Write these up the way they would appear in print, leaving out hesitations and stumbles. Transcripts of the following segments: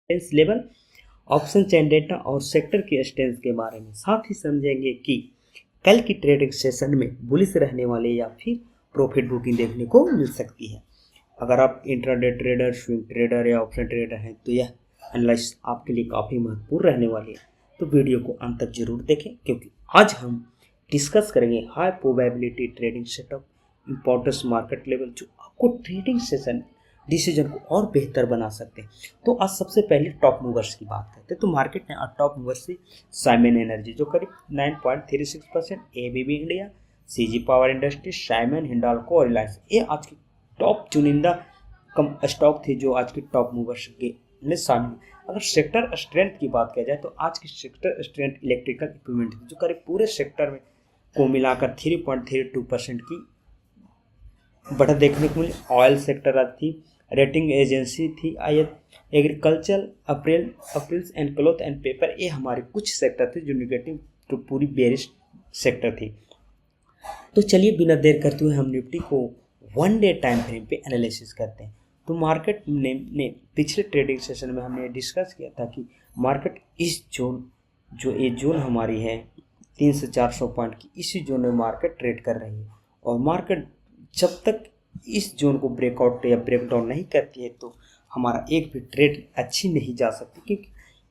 Strength level, option chain data और sector की strength के बारे में। साथ ही समझेंगे कि कल की ट्रेडिंग सेशन में बुलिश रहने वाले या फिर प्रॉफिट बुकिंग देखने को मिल सकती है। अगर आप इंट्राडे ट्रेडर, स्विंग ट्रेडर या ऑप्शन ट्रेडर हैं तो यह एनालिसिस आपके लिए काफ़ी महत्वपूर्ण रहने वाली है। तो वीडियो को अंत तक जरूर देखें, क्योंकि आज हम डिस्कस करेंगे high probability trading setup, importance market level, जो आपको ट्रेडिंग सेशन डिसीजन को और बेहतर बना सकते हैं। तो आज सबसे पहले टॉप मूवर्स की बात करते हैं। तो मार्केट में आज टॉप मूवर्स से साइमन एनर्जी जो करीब 9.36%, ABB India, CG power industry, Simon Hindalco और रिलायंस, ये आज की टॉप चुनिंदा कम स्टॉक थे जो आज की टॉप मूवर्स के में शामिल। अगर सेक्टर स्ट्रेंथ की बात किया जाए तो आज की सेक्टर स्ट्रेंथ इलेक्ट्रिकल इक्विपमेंट थी, जो करीब पूरे सेक्टर में को मिलाकर 3.32% की बढ़त देखने को मिली। ऑयल सेक्टर आज थी, रेटिंग एजेंसी थी, agriculture, apparels and cloth and paper, ये हमारे कुछ सेक्टर थे जो नेगेटिव, तो पूरी बेरिश सेक्टर थी। तो चलिए बिना देर करते हुए हम निफ्टी को 1 डे टाइम फ्रेम पे एनालिसिस करते हैं। तो मार्केट ने पिछले ट्रेडिंग सेशन में हमने डिस्कस किया था कि मार्केट इस जोन, जो ये जोन हमारी है 300 से 400 पॉइंट की, इसी जोन में मार्केट ट्रेड कर रही है। और मार्केट जब तक इस जोन को ब्रेकआउट या ब्रेकडाउन नहीं करती है तो हमारा एक भी ट्रेड अच्छी नहीं जा सकती, क्योंकि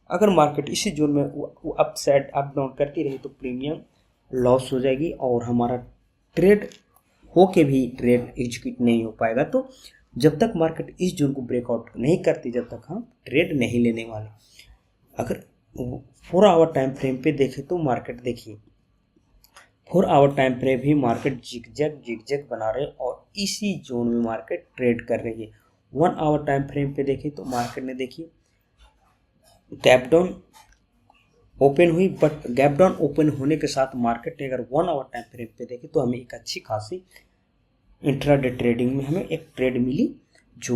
अगर मार्केट इसी जोन में अप साइड अप डाउन करती रही तो प्रीमियम लॉस हो जाएगी और हमारा ट्रेड होके भी ट्रेड एग्जीक्यूट नहीं हो पाएगा। तो जब तक मार्केट इस जोन को ब्रेकआउट नहीं करती, जब तक हम ट्रेड नहीं लेने वाले। अगर 4 आवर टाइम फ्रेम पे देखें तो मार्केट देखिए 4 आवर टाइम फ्रेम भी मार्केट जिगजैग बना रहे और इसी जोन में मार्केट ट्रेड कर रही है। 1 आवर टाइम फ्रेम पे देखें तो मार्केट ने देखिए गैप डाउन ओपन हुई, बट गैप डाउन ओपन होने के साथ मार्केट ने अगर 1 आवर टाइम फ्रेम पे देखें तो हमें एक अच्छी खासी इंट्राडे ट्रेडिंग में हमें एक ट्रेड मिली जो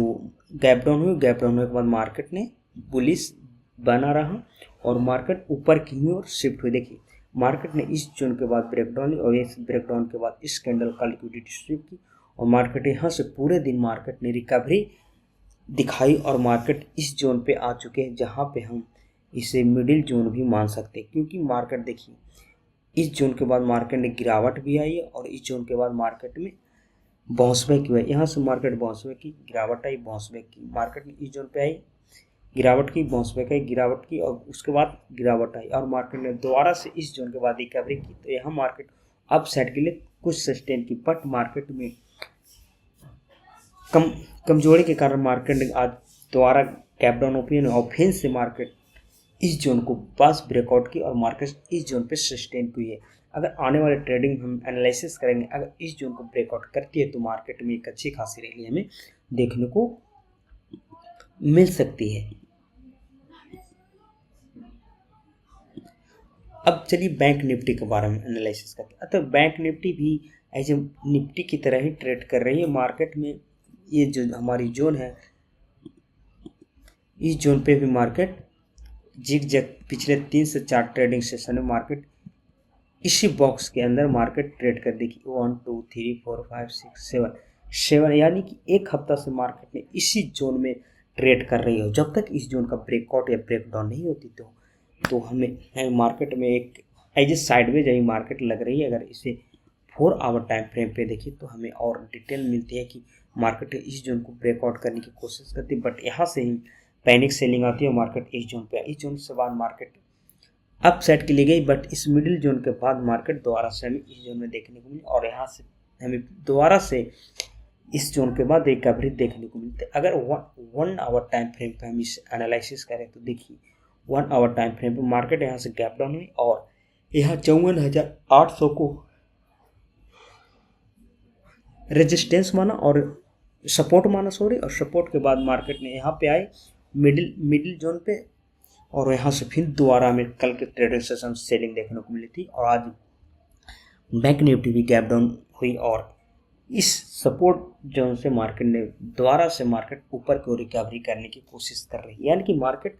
गैप डाउन हुई। गैप डाउन होने के बाद मार्केट ने बुलिश बना रहा और मार्केट ऊपर की ओर शिफ्ट हुई। देखिए मार्केट ने इस जोन के बाद ब्रेकडाउन और इस ब्रेकडाउन के बाद इस कैंडल का लिक्विडिटी स्वीप की और मार्केट यहाँ से पूरे दिन मार्केट ने रिकवरी दिखाई और मार्केट इस जोन पे आ चुके हैं, जहाँ पे हम इसे मिडिल जोन भी मान सकते हैं। क्योंकि मार्केट देखिए इस जोन के बाद मार्केट ने गिरावट भी आई है और इस जोन के बाद मार्केट में बाउंस बैक हुआ है। यहाँ से मार्केट बाउंस बैक की, गिरावट आई, बाउंस बैक की, मार्केट ने इस जोन पे आई, गिरावट की, बाउंस बैक आई, गिरावट की और उसके बाद गिरावट आई और मार्केट ने दोबारा से इस जोन के बाद रिकवरी की। तो यहाँ मार्केट अप साइड के लिए कुछ सस्टेन की, बट मार्केट में कमजोरी के कारण मार्केट ने आज दोबारा गैप डाउन ओपन और फिर से मार्केट इस जोन को पास ब्रेकआउट की और मार्केट इस जोन पे सस्टेन हुई है। अगर आने वाले ट्रेडिंग हम एनालिसिस करेंगे, अगर इस जोन को ब्रेकआउट करती है तो मार्केट में एक अच्छी खासी रैली हमें देखने को मिल सकती है। अब चलिए बैंक निफ्टी के बारे में एनालिसिस करते हैं। तो बैंक निफ्टी भी ऐसे निफ्टी की तरह ही ट्रेड कर रही है। मार्केट में ये जो हमारी जोन है, इस जोन पे भी मार्केट जिगजैग पिछले 3 से 4 ट्रेडिंग सेशन में मार्केट इसी बॉक्स के अंदर मार्केट ट्रेड कर देखी 1 2 3 4 5 6 7 यानी कि एक हफ्ता से मार्केट ने इसी जोन में ट्रेड कर रही हो। जब तक इस जोन का ब्रेकआउट या ब्रेकडाउन नहीं होती तो हमें मार्केट में एक एज ए साइडवेज यही मार्केट लग रही है। अगर इसे 4 आवर टाइम फ्रेम पे देखें तो हमें और डिटेल मिलती है कि मार्केट इस जोन को ब्रेकआउट करने की कोशिश करती है, बट यहाँ से ही पैनिक सेलिंग आती है। मार्केट इस जोन पे, इस जोन से बाद मार्केट अप साइड के लिए गई, बट इस मिडिल जोन के बाद मार्केट दोबारा से हमें इस जोन में देखने को मिली और यहाँ से हमें दोबारा से इस जोन के बाद रिकवरी देखने को मिलती है। अगर 1 आवर टाइम फ्रेम पे हम इस एनालिसिस करें तो देखिए 1 आवर टाइम फ्रेम पे मार्केट यहाँ से गैप डाउन हुई और यहाँ 54,800 को रेजिस्टेंस माना और सपोर्ट माना और सपोर्ट के बाद मार्केट ने यहाँ पे आई मिडिल जोन पे और यहाँ से फिर दोबारा हमें कल के ट्रेडिंग सेशन सेलिंग देखने को मिली थी और आज बैंक निफ्टी भी गैप डाउन हुई और इस सपोर्ट जोन से मार्केट ने दोबारा से मार्केट ऊपर की ओर रिकवरी करने की कोशिश कर रही है। यानी कि मार्केट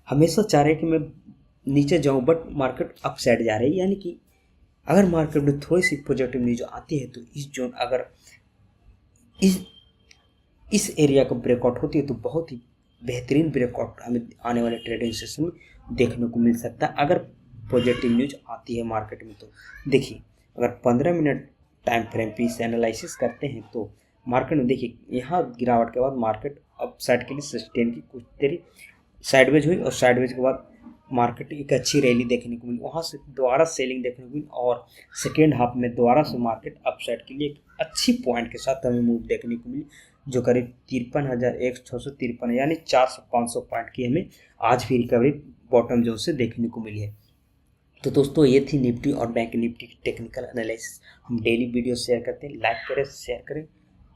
हमेशा चाह रही है कि मैं नीचे जाऊं, बट मार्केट अप साइड जा रही है। यानी कि अगर मार्केट में थोड़ी सी पॉजिटिव न्यूज आती है तो इस जोन अगर इस एरिया को ब्रेकआउट होती है तो बहुत ही बेहतरीन ब्रेकआउट हमें आने वाले ट्रेडिंग सेशन में देखने को मिल सकता है अगर पॉजिटिव न्यूज आती है मार्केट में। तो देखिए, अगर 15 मिनट टाइम फ्रेम पे इसे एनालिसिस करते हैं तो मार्केट में देखिए यहाँ गिरावट के बाद मार्केट अपसाइड के लिए सस्टेन की कुछ देर साइडवेज हुई और साइडवेज के बाद मार्केट एक अच्छी रैली देखने को मिली, वहाँ से दोबारा सेलिंग देखने को मिली और सेकेंड हाफ में दोबारा से मार्केट अपसाइड के लिए एक अच्छी पॉइंट के साथ हमें मूव देखने को मिली, जो करीब 53,653 यानी 400-500 पॉइंट की हमें आज भी रिकवरी बॉटम जोन से देखने को मिली है। तो दोस्तों ये थी निफ्टी और बैंक निफ्टी की टेक्निकल एनालिसिस। हम डेली वीडियो शेयर करते हैं, लाइक करें, शेयर करें।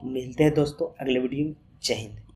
मिलते हैं दोस्तों अगले वीडियो में। जय हिंद।